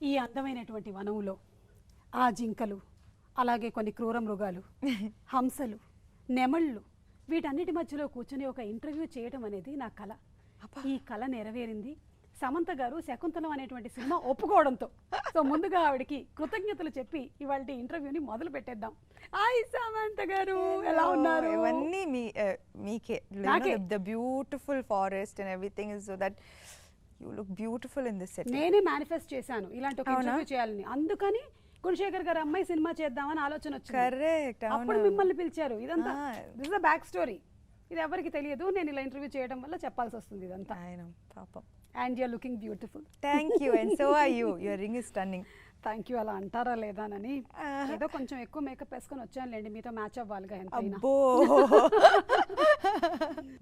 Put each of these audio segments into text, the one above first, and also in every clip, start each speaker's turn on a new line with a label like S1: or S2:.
S1: ఈ అందమైనటువంటి వనంలో ఆ జింకలు, అలాగే కొన్ని క్రూర మృగాలు, హంసలు, నెమళ్ళు, వీటన్నిటి మధ్యలో కూర్చొని ఒక ఇంటర్వ్యూ చేయడం అనేది నా కళ. ఈ కళ నెరవేరింది సమంత గారు శకుంతలం అనేటువంటి సినిమా ఒప్పుకోవడంతో. సో ముందుగా ఆవిడకి కృతజ్ఞతలు చెప్పి ఇవాళ ఇంటర్వ్యూని మొదలు పెట్టేద్దాం. హాయ్ సమంత గారు, ఎలా ఉన్నారు?
S2: ఇవన్నీ మీకే. The beautiful forest and everything is so that you look beautiful in this setting.
S1: నేనే మేనిఫెస్ట్ చేశాను ఇలాంటి ఒక ఇంటర్వ్యూ చేయాలని. అందుకని గుణశేఖర్ గారు అమ్మాయి సినిమా చేద్దామని ఆలోచన వచ్చింది.
S2: కరెక్ట్.
S1: అప్పుడు మిమ్మల్ని పిలిచారు. ఇదంతా this is the back story. ఇది ఎవరికి తెలియదు. నేను ఇలా ఇంటర్వ్యూ చేయడం వల్ల చెప్పాల్సి వస్తుంది ఇదంతా.
S2: పాపం.
S1: And you're looking beautiful.
S2: Thank you, and so are you. Your ring is stunning.
S1: Thank you. అలా అంటారా లేదా అని ఏదో కొంచెం ఎక్కువ మేకప్ వేసుకొని వచ్చానులేండి, మీతో మ్యాచ్ అవ్వాలిగా ఎంతైనా.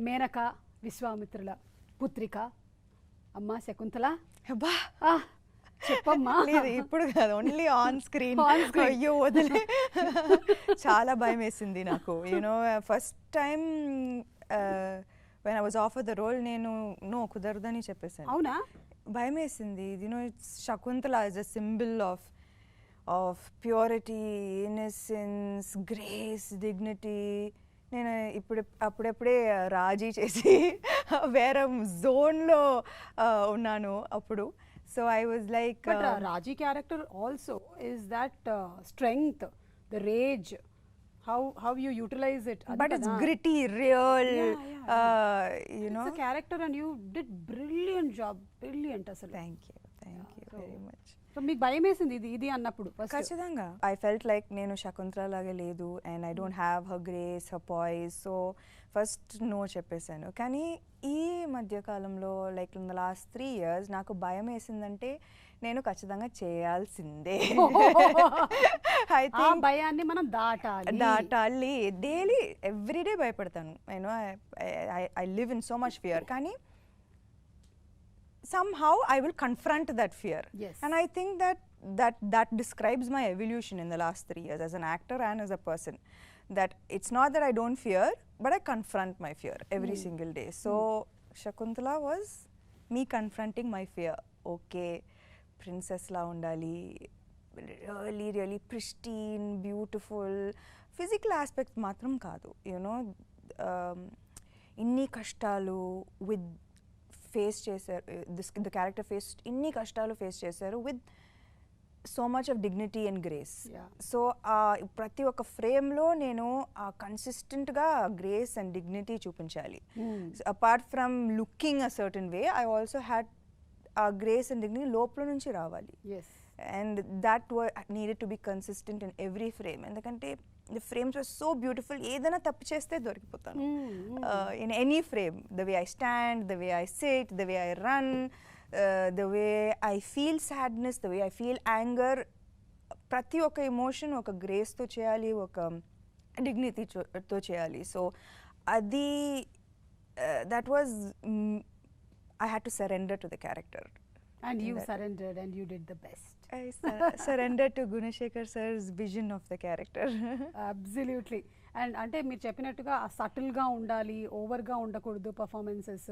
S1: మేనక విశ్వామిత్రుల పుత్రిక అమ్మా శకుంతల. చెప్పమ్మా.
S2: ఇప్పుడు కాదు, ఓన్లీ ఆన్ స్క్రీన్. అయ్యో వదిలే. చాలా భయం వేసింది నాకు. You know first time when I was offered the role, నేను నో కుదరదని చెప్పేసాను.
S1: అవునా?
S2: భయం వేసింది. You know it's Shakuntala is a symbol of purity, innocence, grace, dignity. నేను అప్పుడప్పుడే రాజీ చేసి వేరే జోన్లో ఉన్నాను అప్పుడు. So I was like,
S1: Raazi character also is that strength, the rage, how you utilize it.
S2: But it's gritty, real. You know,
S1: it's a character and you did brilliant job. Brilliant asalu.
S2: Thank you very much.
S1: So meeku bayamesindi ఇది అన్నప్పుడు
S2: ఖచ్చితంగా I felt like నేను శకుంతల లాగా లేదు, and I don't have her grace, her poise. So first no చెప్పేశాను. కానీ ఈ మధ్యకాలంలో like in the last 3 years నాకు భయం వేసిందంటే నేను ఖచ్చితంగా చేయాల్సిందే.
S1: ఆ భయాన్ని మనం
S2: దాటాలి. డైలీ ఎవ్రీడే భయపడతాను. You know I live in so much fear. కానీ somehow I will confront that fear.
S1: Yes.
S2: And I think that describes my evolution in the last 3 years as an actor and as a person. That it's not that I don't fear, but I confront my fear every single day. So Shaakuntalam was me confronting my fear. Okay, princess la undali, really pristine, beautiful. Physical aspect matram kaadu, you know, inni kashtalu with face చేశారు. The character ఇన్ని కష్టాలు face చేశారు with so much of dignity and grace. So ప్రతి ఒక్క ఫ్రేమ్లో నేను కన్సిస్టెంట్గా grace and dignity చూపించాలి. Apart from looking a certain way, I also had ఆ గ్రేస్ అండ్ డిగ్నిటీ లోపల నుంచి రావాలి. And that needed to be consistent in every frame. ఎందుకంటే the frames were so beautiful. ఏదైనా తప్పు చేస్తే దొరికిపోతాను. In any frame, the way I stand, the way I sit, the way I run, the way I feel sadness, the way I feel anger, ప్రతి ఒక్క emotion ఒక గ్రేస్తో చేయాలి, ఒక డిగ్నిటీతో చేయాలి. So అది that was I had to surrender to the character.
S1: And you surrendered and you did the best.
S2: I surrendered to Gunashekar sir's vision of the character.
S1: Absolutely. And అంటే మీరు చెప్పినట్టుగా సటిల్గా ఉండాలి, ఓవర్గా ఉండకూడదు పర్ఫార్మెన్సెస్.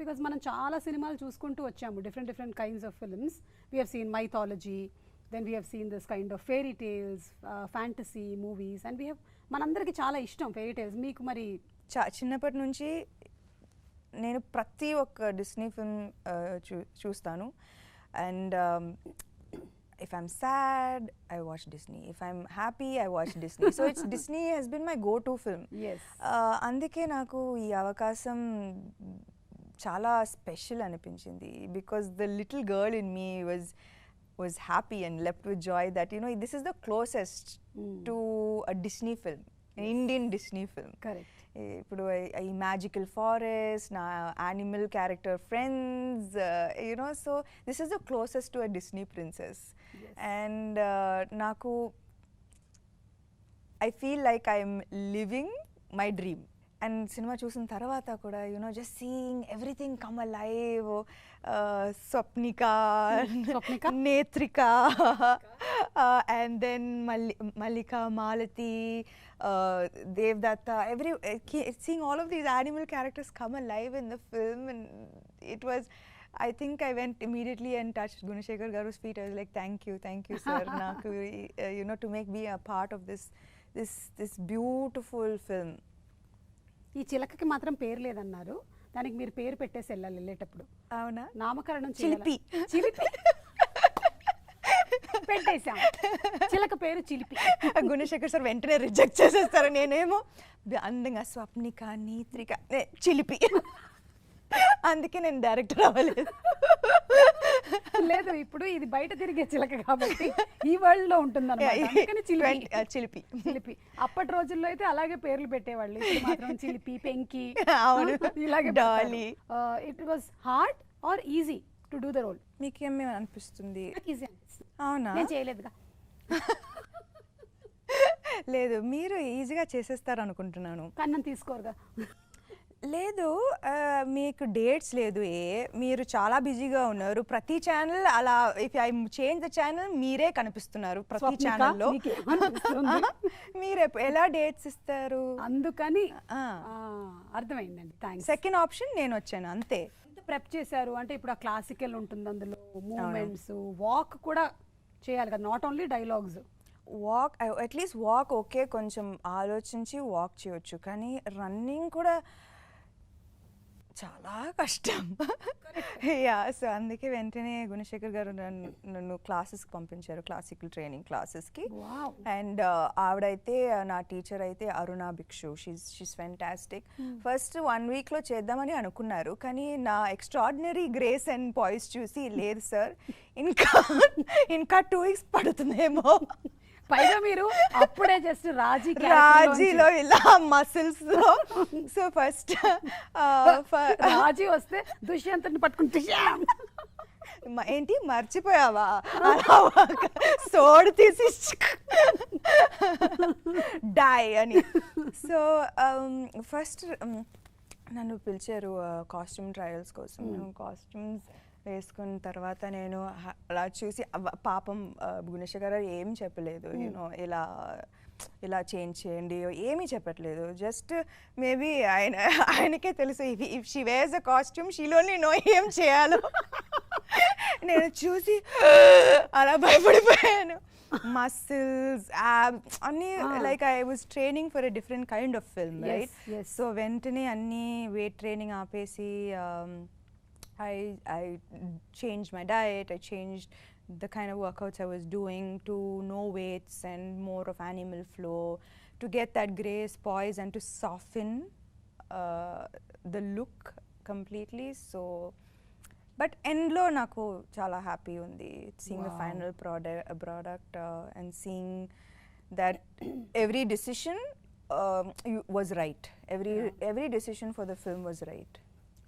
S1: బికాస్ మనం చాలా సినిమాలు చూసుకుంటూ వచ్చాము, different kinds of films. We have seen mythology, then we have seen this kind of fairy tales, fantasy movies, and we have మనందరికీ చాలా ఇష్టం ఫెయిరీ టేల్స్. మీకు మరి
S2: చిన్నప్పటి నుంచి నేను ప్రతి ఒక్క డిస్నీ ఫిల్మ్ చూస్తాను. And if I'm sad, I watch Disney. If I'm happy, I watch Disney. So it's Disney has been my go-to film.
S1: Yes.
S2: అందుకే నాకు ఈ అవకాశం చాలా స్పెషల్ అనిపించింది. Because the little girl in me was happy and leapt with joy that, you know, this is the closest to a Disney film, an Indian Disney film.
S1: Correct.
S2: ఇప్పుడు ఈ magical forest, నా animal character friends, you know, so this is the closest to a Disney princess. And నాకు I feel like I'm living my dream. And సినిమా చూసిన తర్వాత కూడా, you know, just seeing everything come alive. Swapnika, Netrika, and then Malika, Malati, Devdatta, seeing all of these animal characters come alive in the film, and it was I think I went immediately and touched Gunashekhar Garu's feet. I was like, thank you, sir. Naku, you know, to make me a part of this beautiful film.
S1: ఈ చిలకకి మాత్రం పేరు లేదన్నారు, దానికి మీరు పేరు పెట్టేసి వెళ్ళాలి వెళ్ళేటప్పుడు.
S2: అవునా?
S1: నామకరణం
S2: చిలిపి.
S1: చిలిపి పెట్టేశాం, చిలక పేరు చిలిపి.
S2: గుణశేఖర్ సార్ వెంటనే రిజెక్ట్ చేసేస్తారు. నేనేమో అందంగా స్వప్నిక, నీత్రిక, చిలిపి. అందుకే నేను డైరెక్టర్ అవ్వలేదు.
S1: లేదు, ఇప్పుడు ఇది బయట తిరిగే చిలక కాబట్టి ఈ వరల్డ్ లో ఉంటుంది,
S2: చిలిపి.
S1: చిలిపి. అప్పటి రోజుల్లో అయితే అలాగే పేర్లు పెట్టేవాళ్ళు, ఇప్పుడు మాత్రం చిలిపి, పెంకి,
S2: ఇలాగే Dolly.
S1: It was hard or easy to do the role?
S2: మీకేమీ అనిపిస్తుంది?
S1: ఈజీ అనిపిస్తుంది.
S2: అవునా?
S1: నేను చేయలేదుగా.
S2: లేదు, మీరు ఈజీగా చేసేస్తారు అనుకుంటున్నాను.
S1: కన్నం తీసుకోరుగా.
S2: లేదు, మీకు డేట్స్ లేదు, మీరు చాలా బిజీగా ఉన్నారు. ప్రతి ఛానల్ అలా, if I change the channel మీరే కనిపిస్తున్నారు ప్రతి ఛానల్లో. మీరు ఎలా డేట్స్ ఇస్తారు?
S1: అందుకని అర్థమైందండి. థ్యాంక్స్.
S2: సెకండ్ ఆప్షన్ నేను వచ్చాను అంతే.
S1: ప్రెప్ చేశారు అంటే ఇప్పుడు ఆ క్లాసికల్ ఉంటుంది, అందులో మూమెంట్స్, వాక్ కూడా చేయాలి కదా, not only dialogues.
S2: Walk at least walk okay, కొంచెం ఆలోచించి వాక్ చేయొచ్చు, కానీ రన్నింగ్ కూడా చాలా కష్టం. యా, సో అందుకే వెంటనే గుణశేఖర్ గారు నన్ను క్లాసెస్కి పంపించారు, క్లాసికల్ ట్రైనింగ్ క్లాసెస్కి. అండ్ ఆవిడైతే నా టీచర్ అయితే అరుణ భిక్షు, షీస్ ఫెంటాస్టిక్. ఫస్ట్ 1 weekలో చేద్దామని అనుకున్నారు, కానీ నా ఎక్స్ట్రాడినరీ గ్రేస్ అండ్ పాయిస్ చూసి లేదు సార్, ఇంకా 2 weeks పడుతుందేమో.
S1: పైగా మీరు అప్పుడే జస్ట్
S2: రాజీలో ఇలా మసిల్స్ లో. సో ఫస్ట్
S1: రాజీ వస్తే దుష్యంతుని పట్టుకుంటే
S2: ఏంటి మర్చిపోయావా, సోడు తీసి డై అని. సో ఫస్ట్ నన్ను పిలిచారు కాస్ట్యూమ్ ట్రయల్స్ కోసం. కాస్ట్యూమ్స్ వేసుకున్న తర్వాత నేను అలా చూసి, పాపం గుణశేఖర్ గారు ఏం చెప్పలేదు, యూనో ఇలా చేంజ్ చేయండి ఏమీ చెప్పట్లేదు. జస్ట్ మేబీ ఆయనకే తెలుసు, if she wears a costume she'll only know ఏం చేయాలో. నేను చూసి అలా భయపడిపోయాను. మసిల్స్, యాబ్స్ అన్నీ, like I was training for a different kind of film, right? So వెంటనే అన్నీ వెయిట్ ట్రైనింగ్ ఆపేసి I changed my diet, I changed the kind of workouts I was doing to no weights and more of animal flow, to get that grace, poise and to soften the look completely. So but end lo naku chala happy undi seeing the final product and seeing that every decision was right. Every decision for the film was right.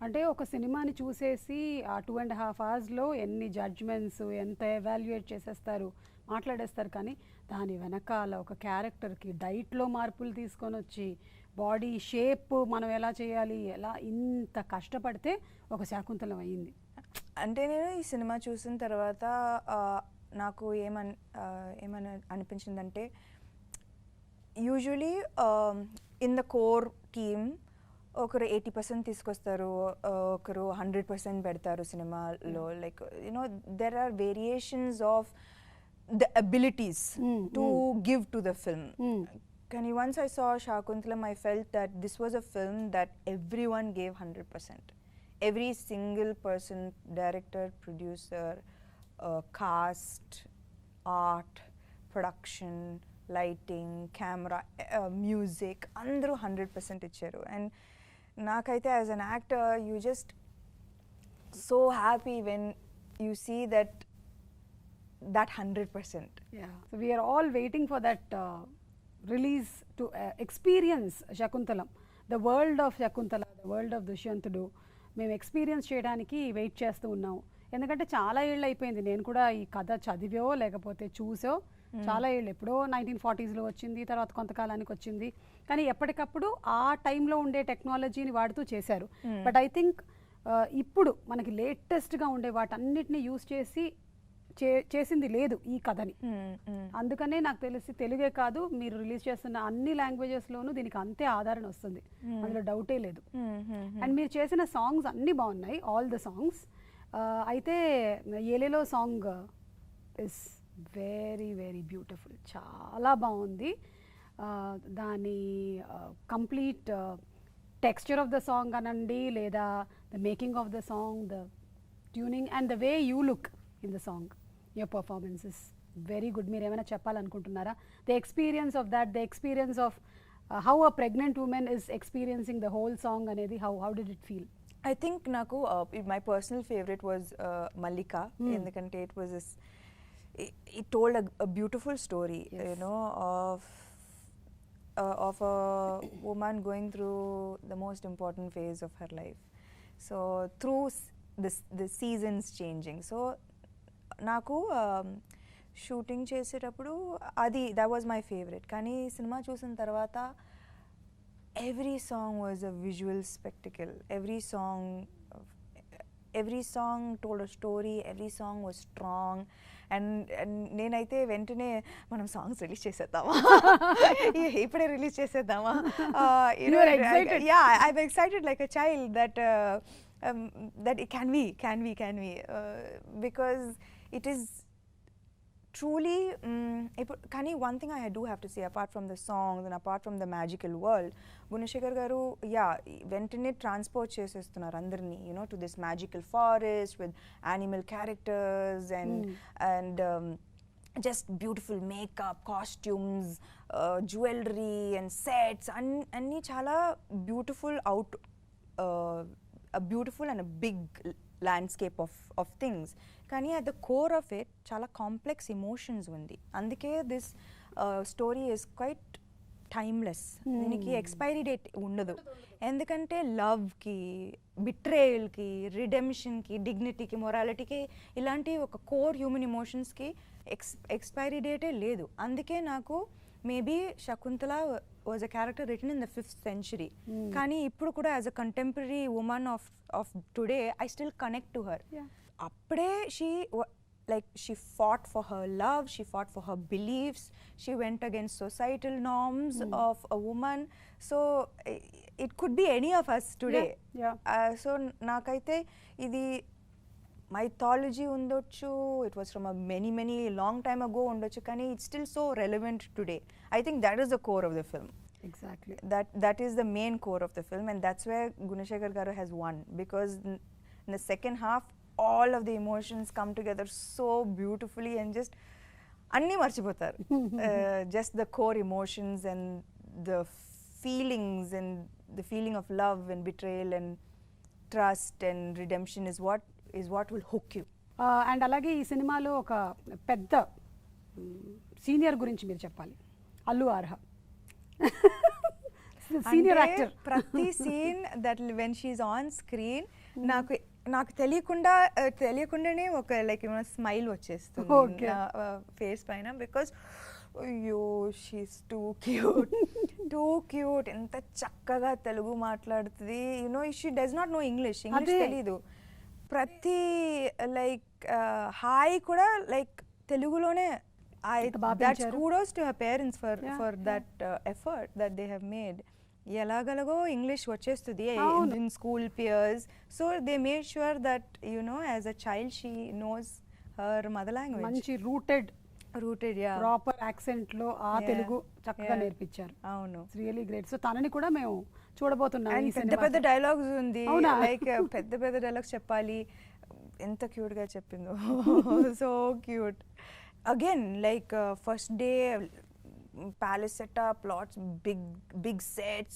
S1: అంటే ఒక సినిమాని చూసేసి ఆ 2.5 hours ఎన్ని judgements, ఎంత evaluate చేసేస్తారు, మాట్లాడేస్తారు, కానీ దాని వెనకాల ఒక క్యారెక్టర్కి డైట్లో మార్పులు తీసుకొని వచ్చి బాడీ షేప్ మనం ఎలా చేయాలి, ఎలా ఇంత కష్టపడితే ఒక శాకుంతలం అయ్యింది.
S2: అంటే నేను ఈ సినిమా చూసిన తర్వాత నాకు ఏమని అనిపించిందంటే, usually in the core team ఒకరు 80% తీసుకొస్తారు, ఒకరు 100% పెడతారు సినిమాలో. Like you know there are variations of the abilities to give to the film. కానీ once I saw Shaakuntalam, I felt that this was a film that everyone gave 100%. Every single person, director, producer, cast, art, production, lighting, camera, music, అందరూ 100% ఇచ్చారు. And నాకైతే as an actor you just so happy when you see that 100%.
S1: Yeah, so we are all waiting for that release to experience Shaakuntalam, the world of Shaakuntala, the world of Dushyantudu. మేము experience చేయడానికి wait చేస్తూ ఉన్నాము, ఎందుకంటే చాలా ఏళ్ళు అయిపోయింది. నేను కూడా ఈ కథ చదివో లేకపోతే చూసో చాలా ఏళ్ళు, ఎప్పుడో 1940s వచ్చింది, తర్వాత కొంతకాలానికి వచ్చింది, కానీ ఎప్పటికప్పుడు ఆ టైంలో ఉండే టెక్నాలజీని వాడుతూ చేశారు. బట్ ఐ థింక్ ఇప్పుడు మనకి లేటెస్ట్గా ఉండే వాటన్నిటిని యూజ్ చేసి చేసింది లేదు ఈ కథని. అందుకనే నాకు తెలిసి తెలుగే కాదు, మీరు రిలీజ్ చేస్తున్న అన్ని లాంగ్వేజెస్లోనూ దీనికి అంతే ఆదరణ వస్తుంది, అందులో డౌటే లేదు. అండ్ మీరు చేసిన సాంగ్స్ అన్నీ బాగున్నాయి, ఆల్ ద సాంగ్స్. అయితే ఏలేలో song is very very beautiful, చాలా బాగుంది. దాని complete texture of the song అనండి, లేదా the making of the song, the tuning and the way you look in the song, your performance is very good. మీరు ఏమైనా చెప్పాలనుకుంటున్నారా? The experience of that, the experience of how a pregnant women is experiencing the whole song అనేది, how did it feel?
S2: I think నాకు my personal favorite was Mallika, ఎందుకంటే it told a beautiful story,
S1: Yes.
S2: you know, of a woman going through the most important phase of her life. So through the seasons changing. So నాకు shooting చేసేటప్పుడు that was my favorite. కానీ cinema చూసిన తర్వాత every song was a visual spectacle. Every song told a story. Every song was strong. And నేనైతే వెంటనే మనం songs release చేసేద్దామా, ఇప్పుడే రిలీజ్ చేసేద్దామా, I'm excited like a child that it can be because it is truly కానీ one thing I do have to say, apart from the songs and apart from the magical world, Gunasekhar గారు వెంటనే transport చేసేస్తున్నారు అందరినీ, you know, to this magical forest with animal characters and just beautiful makeup, costumes, jewelry and sets, అన్నీ చాలా beautiful a beautiful and a big landscape of things. కానీ at the core of it చాలా complex emotions ఉంది. అందుకే this story is quiet timeless. దీనికి expiry date ఉండదు, ఎందుకంటే లవ్కి, బిట్రేయల్కి, రిడెంప్షన్కి, డిగ్నిటీకి, మొరాలిటీకి, ఇలాంటి ఒక కోర్ హ్యూమన్ ఎమోషన్స్కి ఎక్స్పైరీ డేటే లేదు. అందుకే నాకు maybe Shakuntala was a character return in the 5th century. కానీ ఇప్పుడు కూడా as a contemporary women of today I still connect to her. అప్పుడే she fought for her love, she fought for her beliefs, she went against societal norms of a woman. So it could be any of us today. So naakaithe idi mythology undochu, it was from a many long time ago undochu, kani it's still so relevant today. I think that is the core of the film.
S1: Exactly.
S2: That is the main core of the film, and that's where Gunashekhar garu has won, because in the second half all of the emotions come together so beautifully and just anni marchipotaru. Just the core emotions and the feelings and the feeling of love and betrayal and trust and redemption is what will hook you.
S1: And అలాగే ఈ సినిమాలో ఒక పెద్ద senior గురించి మీరు చెప్పాలి, Allu Arha. Senior actor.
S2: ప్రతి scene that when she's on screen నాకు తెలియకుండానే ఒక లైక్ స్మైల్ వచ్చేస్తుంది ఫేస్ పైన, బికాస్ అయ్యో షీఈస్ టూ క్యూట్, ఎంత చక్కగా తెలుగు మాట్లాడుతుంది. You know she does not know English తెలీదు. ప్రతి లైక్ హాయ్ కూడా లైక్ తెలుగులోనే. That's kudos to her parents for that effort that they have made. ఎలాగలగో ఇంగ్లీష్ వచ్చేస్తుంది in school peers, so they made sure that, you know, as a child she knows her mother language.
S1: మంచి rooted proper accent లో ఆ తెలుగు చక్కగా నేర్పించారు.
S2: అవును,
S1: it's really great. So తనని కూడా మేము చూడబోతున్నాం.
S2: పెద్ద డైలాగ్స్ ఉంది, లైక్ పెద్ద డైలాగ్స్ చెప్పాలి. ఎంత క్యూట్ గా చెప్పిందో, so cute. Again, like first day palace setup, lots big sets,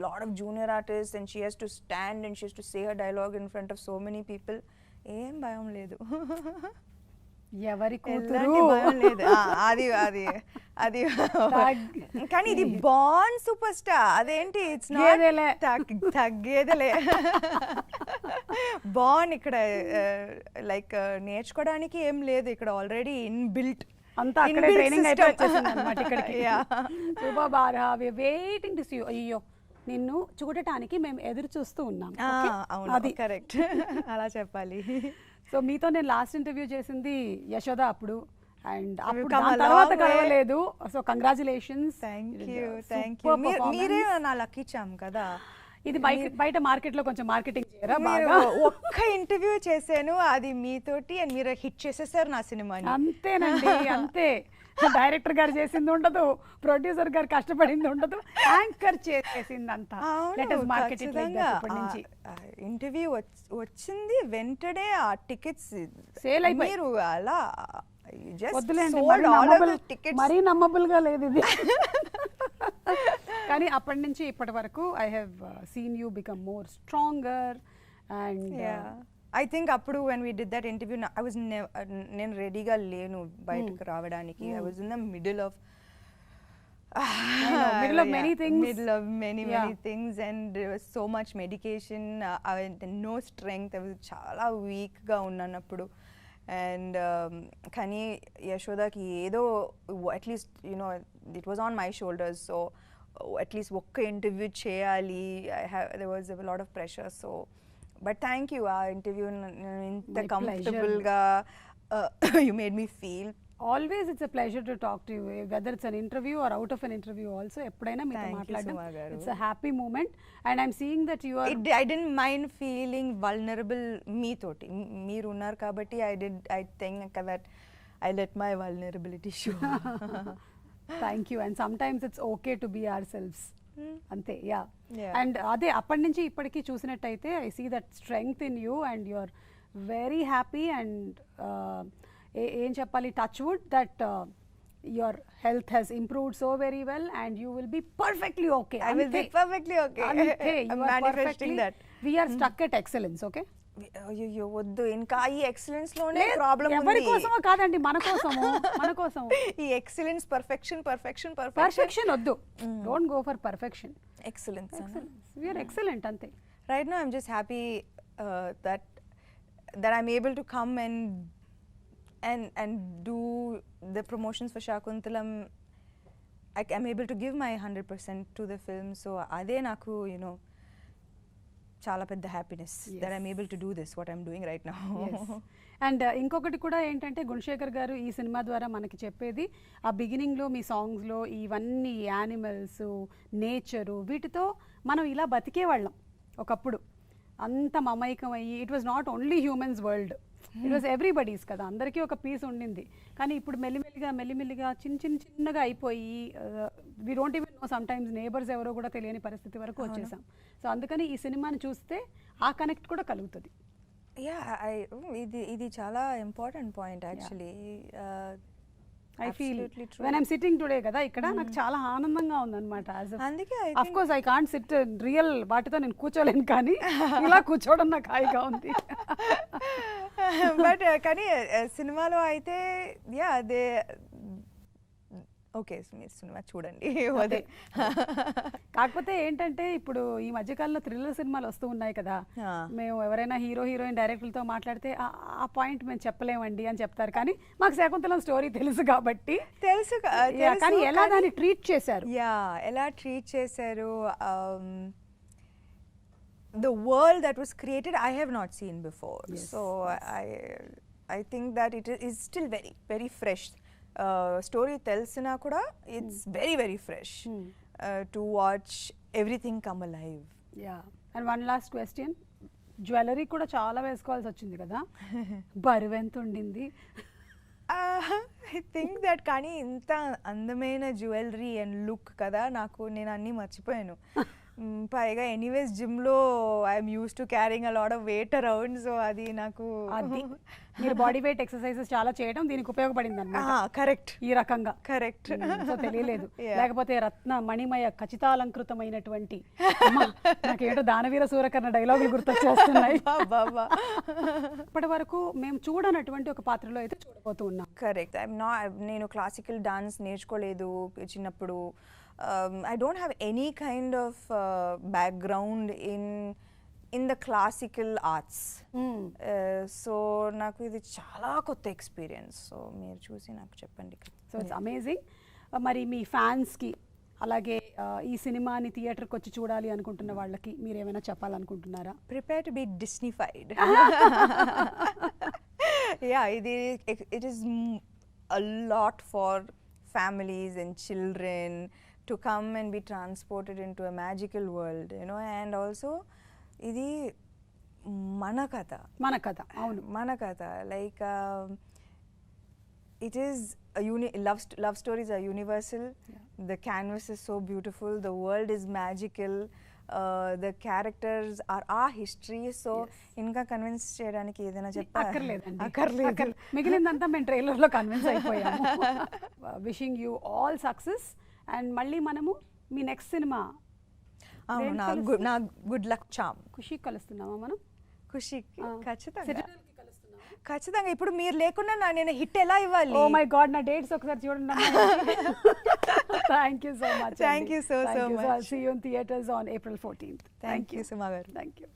S2: lot of junior artists, and she has to stand and she has to say her dialogue in front of so many people. Em bayam ledu.
S1: ఎవరి కూతురు
S2: అది కానీ ఇది బాన్ super star. అదేంటి, it's not తగ్గేదలే. బాన్ ఇక్కడ like నేర్చుకోవడానికి ఏం లేదు, ఇక్కడ ఆల్రెడీ ఇన్బిల్ట్
S1: అంతా అక్కడే ట్రైనింగ్ అయితే వచ్చేసింది అన్నమాట ఇక్కడికి. సూపర్ బారా, we waiting to see you. అయ్యో నిన్ను చూడటానికి మేము ఎదురు చూస్తూ ఉన్నాం.
S2: అది కరెక్ట్, అలా చెప్పాలి.
S1: సో మీతో నేను లాస్ట్ ఇంటర్వ్యూ చేసింది యశోద అప్పుడు, అండ్ అప్పుడు తర్వాత కలవలేదు. So congratulations.
S2: Thank you. మీరే నా లక్కీ చామ్ కదా.
S1: ఇది బయట మార్కెట్ లో కొంచెం మార్కెటింగ్ చేయరా బాగా?
S2: ఒక్క ఇంటర్వ్యూ చేశాను, అది మీతోటి, అండ్ మీరు హిట్ చేసేసారు నా సినిమాని.
S1: అంతేనండి, అంతే. డైరెక్టర్ గారు చేసింది ఉండదు, ప్రొడ్యూసర్ గారు కష్టపడింది ఉండదు, యాంకర్ చేసేసింది అంతా.
S2: ఇంటర్వ్యూ వచ్చింది వెంటనే ఆ టికెట్స్
S1: సేల్ అయిపోయి
S2: మీరు అలా
S1: వద్దులేండి, మరీ నమ్మబుల్ గా లేదు ఇది. కానీ అప్పటి నుంచి ఇప్పటి వరకు I have seen you become more stronger. And
S2: I think appudu when we did that interview, I was నేను రెడీగా లేను బయటకు రావడానికి. I was in the middle of
S1: many things.
S2: Middle of many things, and there was so much medication, no strength. I was చాలా weak గా ఉన్నాను అప్పుడు. And కానీ యశోదకి ఏదో at least it was on my shoulders, so at least ఒక్క interview చేయాలి. There was a lot of pressure, so but thank you. Our interview inta comfortable ga you made me feel.
S1: Always it's a pleasure to talk to you, whether it's an interview or out of an interview also. Eppudaina meeto maatladam, it's a happy moment, and I'm seeing that you are
S2: I didn't mind feeling vulnerable me toti. Meer unnar kabatti I think that I let my vulnerability show.
S1: Thank you. And sometimes it's okay to be ourselves. అంతే. And అదే అప్పటి నుంచి ఇప్పటికీ చూసినట్టయితే I see that strength in you, and you are very happy. And ఏం చెప్పాలి, touch wood that your health has improved so very well, and you will be perfectly okay.
S2: I will be perfectly okay.
S1: I'm manifesting that. We are stuck at excellence, okay?
S2: అయ్యో వద్దు, ఇంకా ఈ excellence లోనే problem ఉంది.
S1: ఎవరి కోసమో కాదండి, మన కోసం.
S2: ఈ ఎక్సలెన్స్, పర్ఫెక్షన్
S1: వద్దు. Don't go for perfection,
S2: excellence.
S1: we are excellent అంతే.
S2: Right now I'm just happy that I'm able to come and do the promotions for Shaakuntalam. I'm able to give my 100% to the film, so ade naku చాలా పెద్ద happiness that I'm able to do this what I'm doing right now.
S1: And ఇంకొకటి కూడా ఏంటంటే, గుణశేఖర్ గారు ఈ cinema ద్వారా మనకి చెప్పేది, ఆ బిగినింగ్లో మీ సాంగ్స్లో ఇవన్నీ యానిమల్స్, నేచరు, వీటితో మనం ఇలా బతికేవాళ్ళం ఒకప్పుడు. అంత మమైకం అయ్యి, it was not only humans world, it was everybody's కదా, అందరికీ ఒక పీస్ ఉండింది. కానీ ఇప్పుడు మెల్లిమెల్లిగా చిన్నగా అయిపోయి, we don't even know some times neighbours ఎవరో కూడా తెలియని పరిస్థితి వరకు వచ్చేసాం. సో అందుకని ఈ సినిమాని చూస్తే ఆ కనెక్ట్ కూడా కలుగుతుంది.
S2: ఇది చాలా important point actually.
S1: I feel when I'm sitting today కదా ఇక్కడ, నాకు చాలా ఆనందంగా ఉందన్నమాట.
S2: అందుకే
S1: of course I can't SIT real వాటితో నేను కూర్చోలేను, కానీ ఇలా కూర్చోవడం నాకు హాయిగా ఉంది.
S2: బట్ కానీ సినిమాలో అయితే అదే ఓకే, మీరు సినిమా చూడండి. అదే
S1: కాకపోతే ఏంటంటే, ఇప్పుడు ఈ మధ్యకాలంలో థ్రిల్లర్ సినిమాలు వస్తూ ఉన్నాయి కదా, మేము ఎవరైనా హీరోయిన్ డైరెక్టర్లతో మాట్లాడితే ఆ పాయింట్ మేము చెప్పలేమండి అని చెప్తారు. కానీ మాకు శాకుంతలం స్టోరీ తెలుసు కాబట్టి కానీ ఎలా దాన్ని ట్రీట్ చేశారు,
S2: ఎలా ట్రీట్ చేశారు, the world that was created I have not seen before. So I think that it is still very very fresh. Story telsina kuda it's very very fresh to watch everything come alive.
S1: And one last question, jewellery కూడా చాలా వేసుకోవాల్సి వచ్చింది కదా, బరువు ఎంత ఉండింది?
S2: I think that కానీ ఇంత అందమైన జ్యువెలరీ అండ్ లుక్ కదా, నేను అన్నీ మర్చిపోయాను. పైగా ఎనీవేస్ జిమ్లో I'm use to carrying a lot of weight around, so అది నాకు
S1: మీరు బాడీ వెయిట్ ఎక్సర్సైజెస్ చాలా చేయడం దీనికి ఉపయోగపడింది అన్నమాట.
S2: కరెక్ట్,
S1: ఈ రకంగా
S2: కరెక్ట్.
S1: సో తెలియలేదు, లేకపోతే రత్న మణిమయ ఖచ్చితాలంకృతమైనటువంటి, నాకేంటో దానవీర సూరకర్ణ డైలాగులు గుర్తొచ్చేస్తున్నాయి. ఇప్పటి వరకు మేము చూడనటువంటి ఒక పాత్రలో అయితే చూడబోతూ ఉన్నాం.
S2: కరెక్ట్. నేను క్లాసికల్ డాన్స్ నేర్చుకోలేదు చిన్నప్పుడు. I don't have any kind of background in the classical arts. So నాకు ఇది చాలా కొత్త ఎక్స్పీరియన్స్. సో మీరు చూసి నాకు చెప్పండి.
S1: So it's amazing. మరి మీ ఫ్యాన్స్కి, అలాగే ఈ సినిమాని థియేటర్కి వచ్చి చూడాలి అనుకుంటున్న వాళ్ళకి మీరు ఏమైనా చెప్పాలనుకుంటున్నారా?
S2: Prepare to be Disneyfied. it is a lot for families and children, to come and be transported into a magical world, you know. And also ఇది మన కథ,
S1: మన కథ, అవును,
S2: మన కథ. Like it is a love stories are universal. The canvas is so beautiful, the world is magical, the characters are our history. So ఇంకా convince చేయడానికి ఏదైనా
S1: అక్కర్లేదండి,
S2: అక్కర్లేదు.
S1: మిగిలిందంతా మేము ట్రైలర్లో కన్విన్స్ అయిపోయాము. Wishing you all success. And మళ్ళీ మనము మీ నెక్స్ట్ సినిమా
S2: నా గుడ్ లక్ చామ్
S1: ఖుషికి కలుస్తున్నామా మనం?
S2: ఖుషికి ఖచ్చితంగా. ఇప్పుడు మీరు లేకుండా నేను హిట్ ఎలా ఇవ్వాలి?
S1: ఓ మై గాడ్, నా డేట్స్ ఒకసారి చూడండి. Thank you so much.
S2: Thank you so much.
S1: See you in theaters on April 14th.
S2: Thank you, Suma garu.
S1: Thank you.